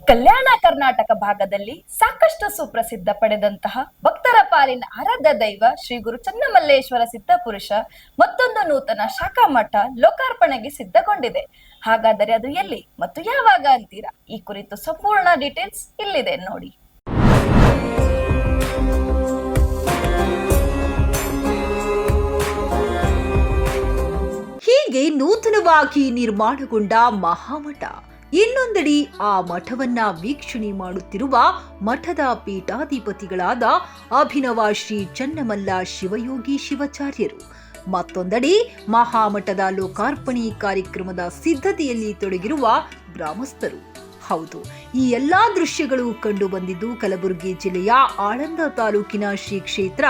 ಕಲ್ಯಾಣ ಕರ್ನಾಟಕ ಭಾಗದಲ್ಲಿ ಸಾಕಷ್ಟು ಸುಪ್ರಸಿದ್ಧ ಪಡೆದಂತಹ ಭಕ್ತರ ಪಾಲಿನ ಆರಾಧ್ಯ ದೈವ ಶ್ರೀ ಗುರು ಚನ್ನಮಲ್ಲೇಶ್ವರ ಸಿದ್ಧಪುರುಷ ಮತ್ತೊಂದು ನೂತನ ಶಾಖಾ ಮಠ ಲೋಕಾರ್ಪಣೆಗೆ ಸಿದ್ಧಗೊಂಡಿದೆ. ಹಾಗಾದರೆ ಅದು ಎಲ್ಲಿ ಮತ್ತು ಯಾವಾಗ ಅಂತೀರಾ? ಈ ಕುರಿತು ಸಂಪೂರ್ಣ ಡೀಟೇಲ್ಸ್ ಇಲ್ಲಿದೆ ನೋಡಿ. ಹೀಗೆ ನೂತನವಾಗಿ ನಿರ್ಮಾಣಗೊಂಡ ಮಹಾಮಠ ಇನ್ನೊಂದೆಡೆ ಆ ಮಠವನ್ನ ವೀಕ್ಷಣೆ ಮಾಡುತ್ತಿರುವ ಮಠದ ಪೀಠಾಧಿಪತಿಗಳಾದ ಅಭಿನವ ಶ್ರೀ ಚನ್ನಮಲ್ಲ ಶಿವಯೋಗಿ ಶಿವಾಚಾರ್ಯರು, ಮತ್ತೊಂದೆಡೆ ಮಹಾಮಠದ ಲೋಕಾರ್ಪಣೆ ಕಾರ್ಯಕ್ರಮದ ಸಿದ್ಧತೆಯಲ್ಲಿ ತೊಡಗಿರುವ ಗ್ರಾಮಸ್ಥರು. ಹೌದು, ಈ ಎಲ್ಲಾ ದೃಶ್ಯಗಳು ಕಂಡು ಬಂದಿದ್ದು ಕಲಬುರಗಿ ಜಿಲ್ಲೆಯ ಆಳಂದ ತಾಲೂಕಿನ ಶ್ರೀ ಕ್ಷೇತ್ರ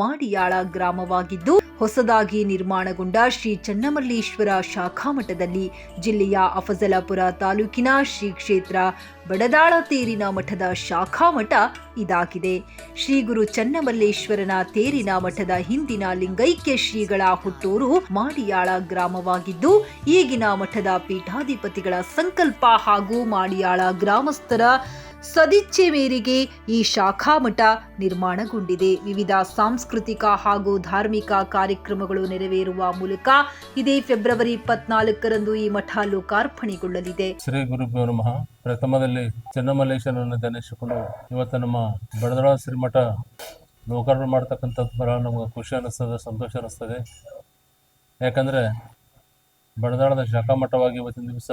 ಮಾಡಿಯಾಳ ಗ್ರಾಮವಾಗಿದ್ದು, ಹೊಸದಾಗಿ ನಿರ್ಮಾಣಗೊಂಡ ಶ್ರೀ ಚನ್ನಮಲ್ಲೇಶ್ವರ ಶಾಖಾ ಮಠದಲ್ಲಿ ಜಿಲ್ಲೆಯ ಅಫಜಲಪುರ ತಾಲೂಕಿನ ಶ್ರೀ ಕ್ಷೇತ್ರ ಬಡದಾಳ ತೇರಿನ ಮಠದ ಶಾಖಾ ಮಠ ಇದಾಗಿದೆ. ಶ್ರೀ ಗುರು ಚನ್ನಮಲ್ಲೇಶ್ವರನ ತೇರಿನ ಮಠದ ಹಿಂದಿನ ಲಿಂಗೈಕ್ಯ ಶ್ರೀಗಳ ಹುಟ್ಟೂರು ಮಾಡಿಯಾಳ ಗ್ರಾಮವಾಗಿದ್ದು, ಈಗಿನ ಮಠದ ಪೀಠಾಧಿಪತಿಗಳ ಸಂಕಲ್ಪ ಹಾಗೂ ಮಾಡಿಯಾಳ ಗ್ರಾಮಸ್ಥರ ಸದಿಚ್ಛೆ ಮೇರೆಗೆ ಈ ಶಾಖಾ ಮಠ ನಿರ್ಮಾಣಗೊಂಡಿದೆ. ವಿವಿಧ ಸಾಂಸ್ಕೃತಿಕ ಹಾಗೂ ಧಾರ್ಮಿಕ ಕಾರ್ಯಕ್ರಮಗಳು ನೆರವೇರುವ ಮೂಲಕ ಇದೇ ಫೆಬ್ರವರಿ 24ರಂದು ಈ ಮಠ ಲೋಕಾರ್ಪಣೆಗೊಳ್ಳಲಿದೆ. ಶ್ರೀ ಗುರುಭ್ಯೋ ನಮಃ. ಪ್ರಥಮದಲ್ಲಿ ಚನ್ನಮಲ್ಲೇಶ್ವರನ ಧ್ಯಾನಿಸಿಕೊಂಡು ಇವತ್ತು ನಮ್ಮ ಬಡದಾಳ ಶ್ರೀಮಠ ಲೋಕಾರ್ಪಣೆ ಮಾಡ್ತಕ್ಕಂಥದ್ದು ಬಹಳ ನಮಗೆ ಖುಷಿ ಅನ್ನಿಸ್ತದೆ, ಸಂತೋಷ ಅನ್ನಿಸ್ತದೆ. ಯಾಕಂದರೆ ಬಡದಾಳದ ಶಾಖಾ ಮಠವಾಗಿ ಇವತ್ತಿನ ದಿವಸ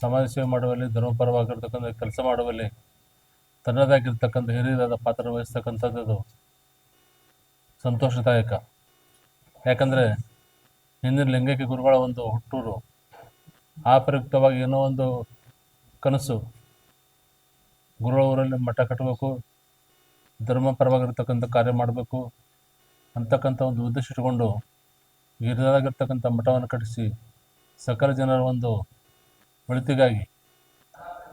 ಸಮಾಜ ಸೇವೆ ಮಾಡುವಲ್ಲಿ, ಧರ್ಮಪರವಾಗಿರ್ತಕ್ಕಂಥ ಕೆಲಸ ಮಾಡುವಲ್ಲಿ ತನ್ನದಾಗಿರ್ತಕ್ಕಂಥ ಹಿರಿಯರಾದ ಪಾತ್ರ ವಹಿಸ್ತಕ್ಕಂಥದ್ದು ಸಂತೋಷದಾಯಕ. ಯಾಕಂದರೆ ಹಿಂದಿನ ಲಿಂಗೈಕ್ಯ ಗುರುಗಳ ಒಂದು ಹುಟ್ಟೂರು, ಆ ಪ್ರಯುಕ್ತವಾಗಿ ಏನೋ ಒಂದು ಕನಸು, ಗುರುಗಳ ಊರಲ್ಲಿ ಮಠ ಕಟ್ಟಬೇಕು, ಧರ್ಮಪರವಾಗಿರ್ತಕ್ಕಂಥ ಕಾರ್ಯ ಮಾಡಬೇಕು ಅಂತಕ್ಕಂಥ ಒಂದು ಉದ್ದೇಶ ಇಟ್ಟುಕೊಂಡು ಹಿರಿಯರಾಗಿರ್ತಕ್ಕಂಥ ಮಠವನ್ನು ಕಟ್ಟಿಸಿ ಸಕಲ ಜನರ ಒಂದು ಒಳಿತಿಗಾಗಿ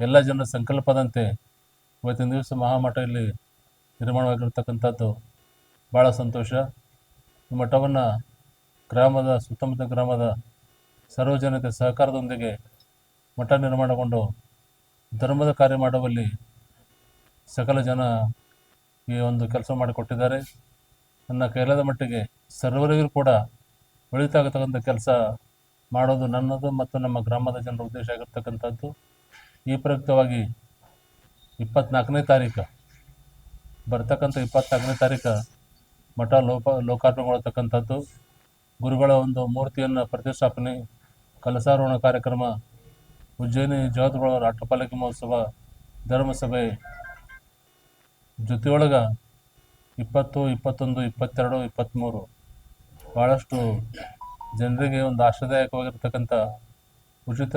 ಎಲ್ಲ ಜನರ ಸಂಕಲ್ಪದಂತೆ ಇವತ್ತಿನ ದಿವಸ ಮಹಾಮಠ ಇಲ್ಲಿ ನಿರ್ಮಾಣವಾಗಿರ್ತಕ್ಕಂಥದ್ದು ಭಾಳ ಸಂತೋಷ. ಈ ಮಠವನ್ನು ಗ್ರಾಮದ ಸುತ್ತಮುತ್ತ ಗ್ರಾಮದ ಸರ್ವಜನತೆ ಸಹಕಾರದೊಂದಿಗೆ ಮಠ ನಿರ್ಮಾಣಗೊಂಡು ಧರ್ಮದ ಕಾರ್ಯ ಮಾಡುವಲ್ಲಿ ಸಕಲ ಜನ ಈ ಒಂದು ಕೆಲಸ ಮಾಡಿಕೊಟ್ಟಿದ್ದಾರೆ. ನನ್ನ ಕೈಲಾದ ಮಟ್ಟಿಗೆ ಸರ್ವರಿಗೂ ಕೂಡ ಒಳಿತಾಗತಕ್ಕಂಥ ಕೆಲಸ ಮಾಡೋದು ನನ್ನದು ಮತ್ತು ನಮ್ಮ ಗ್ರಾಮದ ಜನರ ಉದ್ದೇಶ ಆಗಿರ್ತಕ್ಕಂಥದ್ದು. ಈ ಪ್ರಯುಕ್ತವಾಗಿ 24ನೇ ತಾರೀಕು ಬರ್ತಕ್ಕಂಥ 24ನೇ ತಾರೀಕು ಮಠ ಲೋಕಾರ್ಪಣೆಗೊಳ್ಳತಕ್ಕಂಥದ್ದು. ಗುರುಗಳ ಒಂದು ಮೂರ್ತಿಯನ್ನು ಪ್ರತಿಷ್ಠಾಪನೆ, ಕಲಸಾರೋಹಣ ಕಾರ್ಯಕ್ರಮ, ಉಜ್ಜಯಿನಿ ಜಗದ್ಗುರು ರಾಷ್ಟ್ರಪಾಲಕಿ ಮಹೋತ್ಸವ, ಧರ್ಮಸಭೆ ಜೊತೆಯೊಳಗೆ 20, 21, 22, 23 ಭಾಳಷ್ಟು ಜನರಿಗೆ ಒಂದು ಆಶಾದಾಯಕವಾಗಿರ್ತಕ್ಕಂಥ ಉಚಿತ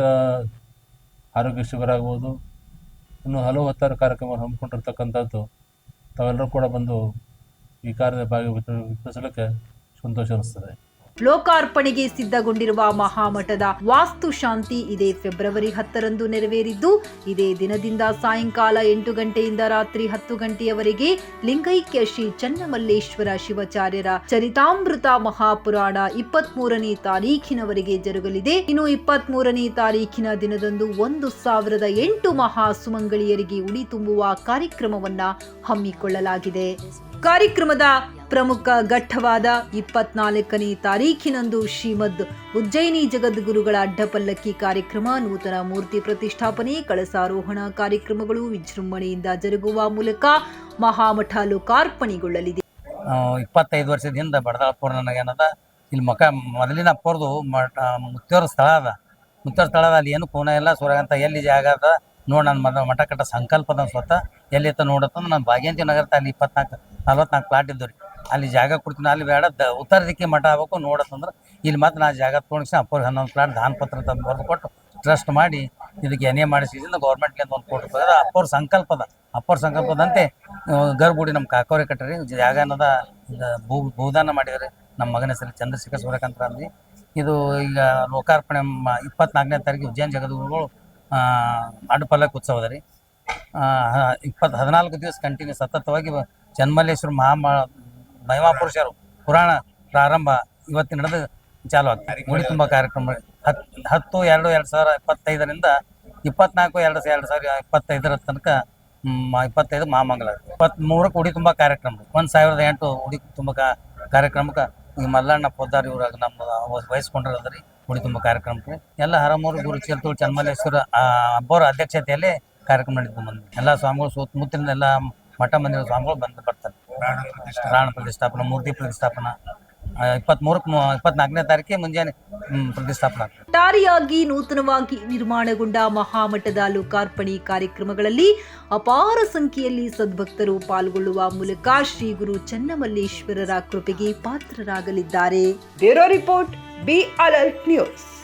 ಆರೋಗ್ಯ ಶಿಬಿರ ಆಗ್ಬೋದು, ಇನ್ನು ಹಲವು ಹತ್ತಾರು ಕಾರ್ಯಕ್ರಮ ಹಮ್ಮಿಕೊಂಡಿರ್ತಕ್ಕಂಥದ್ದು. ತಾವೆಲ್ಲರೂ ಕೂಡ ಬಂದು ಈ ಕಾರ್ಯದ ಭಾಗವಹಿಸಲಿಕ್ಕೆ ಸಂತೋಷ ಅನಿಸ್ತದೆ. ಲೋಕಾರ್ಪಣೆಗೆ ಸಿದ್ಧಗೊಂಡಿರುವ ಮಹಾಮಠದ ವಾಸ್ತು ಶಾಂತಿ ಇದೇ ಫೆಬ್ರವರಿ 10ರಂದು ನೆರವೇರಿದ್ದು, ಇದೇ ದಿನದಿಂದ ಸಾಯಂಕಾಲ 8 ಗಂಟೆಯಿಂದ ರಾತ್ರಿ 10 ಗಂಟೆಯವರೆಗೆ ಲಿಂಗೈಕ್ಯ ಶ್ರೀ ಚನ್ನಮಲ್ಲೇಶ್ವರ ಶಿವಾಚಾರ್ಯರ ಚರಿತಾಮೃತ ಮಹಾಪುರಾಣ 23ನೇ ತಾರೀಖಿನವರೆಗೆ ಜರುಗಲಿದೆ. ಇನ್ನು 23ನೇ ತಾರೀಖಿನ ದಿನದಂದು 1008 ಮಹಾ ಸುಮಂಗಳಿಯರಿಗೆ ಉಡಿ ತುಂಬುವ ಕಾರ್ಯಕ್ರಮವನ್ನ ಹಮ್ಮಿಕೊಳ್ಳಲಾಗಿದೆ. ಕಾರ್ಯಕ್ರಮದ ಪ್ರಮುಖ ಘಟ್ಟವಾದ 24ನೇ ತಾರೀಖಿನಂದು ಶ್ರೀಮದ್ ಉಜ್ಜಯಿನಿ ಜಗದ್ಗುರುಗಳ ಅಡ್ಡಪಲ್ಲಕ್ಕಿ ಕಾರ್ಯಕ್ರಮ, ನೂತನ ಮೂರ್ತಿ ಪ್ರತಿಷ್ಠಾಪನೆ, ಕಳಸಾರೋಹಣ ಕಾರ್ಯಕ್ರಮಗಳು ವಿಜೃಂಭಣೆಯಿಂದ ಜರುಗುವ ಮೂಲಕ ಮಹಾಮಠ ಲೋಕಾರ್ಪಣೆಗೊಳ್ಳಲಿದೆ. 25 ವರ್ಷದಿಂದ ಬಡದಾಳಪುರ ನನಗೇನದ ಇಲ್ಲಿ ಮೊದಲಿನ ಅಪ್ಪರ್ದು ಮುತ್ತೇವ್ರ ಸ್ಥಳ ಅದ. ಮುತ್ತೇವ್ರ ಸ್ಥಳದ ಅಲ್ಲಿ ಏನು ಕೋನ ಇಲ್ಲ, ಸೂರ್ಯಗಂತ ಎಲ್ಲಿ ಜಾಗ ಅದ ನೋಡಿ ನನ್ನ ಮಠ ಕಟ್ಟ ಸಂಕಲ್ಪದ ಸ್ವತಃ ಎಲ್ಲಿ ಇತ್ತ ನೋಡತ್ತಂದ್ರೆ ನಾನು ಭಾಗ್ಯಂತಿ ನಗರತ ಅಲ್ಲಿ 44 ಪ್ಲಾಟ್ ಇದ್ದು ರೀ. ಅಲ್ಲಿ ಜಾಗ ಕೊಡ್ತೀನಿ, ಅಲ್ಲಿ ಬೇಡ ಉತ್ತರ ದಿಕ್ಕಿ ಮಠ ಆಗ್ಬೇಕು ನೋಡತ್ತಂದ್ರೆ ಇಲ್ಲಿ ಮತ್ತೆ ನಾ ಜಾಗ ತೊಗೊಂಡು ಅಪ್ಪರ್ 11 ಪ್ಲಾಟ್ ದಾನ ಪತ್ರ ತಂದು ಬರೆದು ಕೊಟ್ಟು ಟ್ರಸ್ಟ್ ಮಾಡಿ ಇದಕ್ಕೆ ಎನ್ ಎ ಮಾಡಿಸಿದಿಂದ ಗೌರ್ಮೆಂಟ್ಲಿಂದ ಒಂದು ಕೋಟಿ ರೂಪಾಯಿ ಅಪ್ಪರ್ ಸಂಕಲ್ಪದಂತೆ ಗರ್ಭಗುಡಿ ನಮ್ಮ ಕಾಕೋರಿ ಕಟ್ಟರಿ ಜಾಗ ಅನ್ನೋದ ಭೂದಾನ ಮಾಡಿದ್ರಿ. ನಮ್ಮ ಮಗನ ಹೆಸರು ಚಂದ್ರಶೇಖರ್ ಸೂರ್ಯಕಾಂತ ಅಂದ್ರಿ. ಇದು ಈಗ ಲೋಕಾರ್ಪಣೆ 24ನೇ ತಾರೀಕು ಉಜ್ಜಯಿನಿ ಜಗದ್ಗುರುಗಳು ಅಡ್ಡಪಲ್ಲಕ್ಕಿ ಉತ್ಸವದ ರೀ. 14 ದಿವಸ ಕಂಟಿನ್ಯೂ ಸತತವಾಗಿ ಚನ್ನಮಲ್ಲೇಶ್ವರ ಮಹಿಮಾಪುರುಷರು ಪುರಾಣ ಪ್ರಾರಂಭ ಇವತ್ತಿನ ನಡೆದು ಚಾಲು ಆಗ್ತದೆ. ಮುಡಿ ತುಂಬ ಕಾರ್ಯಕ್ರಮ 10/2/2025 24/2/2025 ತನಕ 25 ಮಹಾಮಂಗಲ 23ಕ್ಕೆ ಉಡಿ ತುಂಬ ಕಾರ್ಯಕ್ರಮ 1008 ಉಡಿ ತುಂಬ ಕಾರ್ಯಕ್ರಮಕ್ಕೆ ಈ ಮಲ್ಲಣ್ಣ ಪೊದ್ದಾರ್ ಇವ್ರಾಗ ನಮ್ಮ ವಹಿಸ್ಕೊಂಡಿರೋದ್ರಿ ಉಡಿ ತುಂಬ ಕಾರ್ಯಕ್ರಮಕ್ಕೆ ಎಲ್ಲ ಹರಮೂರು ಗುರು ಚೇರ್ತೂರು ಚನ್ನಮಲ್ಲೇಶ್ವರ ಅಬ್ಬರ ಅಧ್ಯಕ್ಷತೆಯಲ್ಲಿ ಕಾರ್ಯಕ್ರಮ ನಡೀತು. ಬಂದು ಎಲ್ಲ ಸ್ವಾಮಿಗಳು ಸುತ್ತಮುತ್ತಲಿನ ಎಲ್ಲ ಮಠ ಮಂದಿರ ಸ್ವಾಮಿಗಳು ಬಂದು ಬರ್ತಾರೆ. ಪ್ರಾಣ ಪ್ರತಿಷ್ಠಾಪನಾ, ಮೂರ್ತಿ ಪ್ರತಿಷ್ಠಾಪನಾ 24ನೇ ತಾರೀಕಿಗೆ ಮುಂಜಾನೆ ಪ್ರತಿಷ್ಠಾಪನಾ. ಒಟ್ಟಾರೆಯಾಗಿ ನೂತನವಾಗಿ ನಿರ್ಮಾಣಗೊಂಡ ಮಹಾಮಠದ ಲೋಕಾರ್ಪಣೆ ಕಾರ್ಯಕ್ರಮಗಳಲ್ಲಿ ಅಪಾರ ಸಂಖ್ಯೆಯಲ್ಲಿ ಸದ್ಭಕ್ತರು ಪಾಲ್ಗೊಳ್ಳುವ ಮೂಲಕ ಶ್ರೀ ಗುರು ಚನ್ನಮಲ್ಲೇಶ್ವರರ ಕೃಪೆಗೆ ಪಾತ್ರರಾಗಲಿದ್ದಾರೆ. Bureau report, be alert news.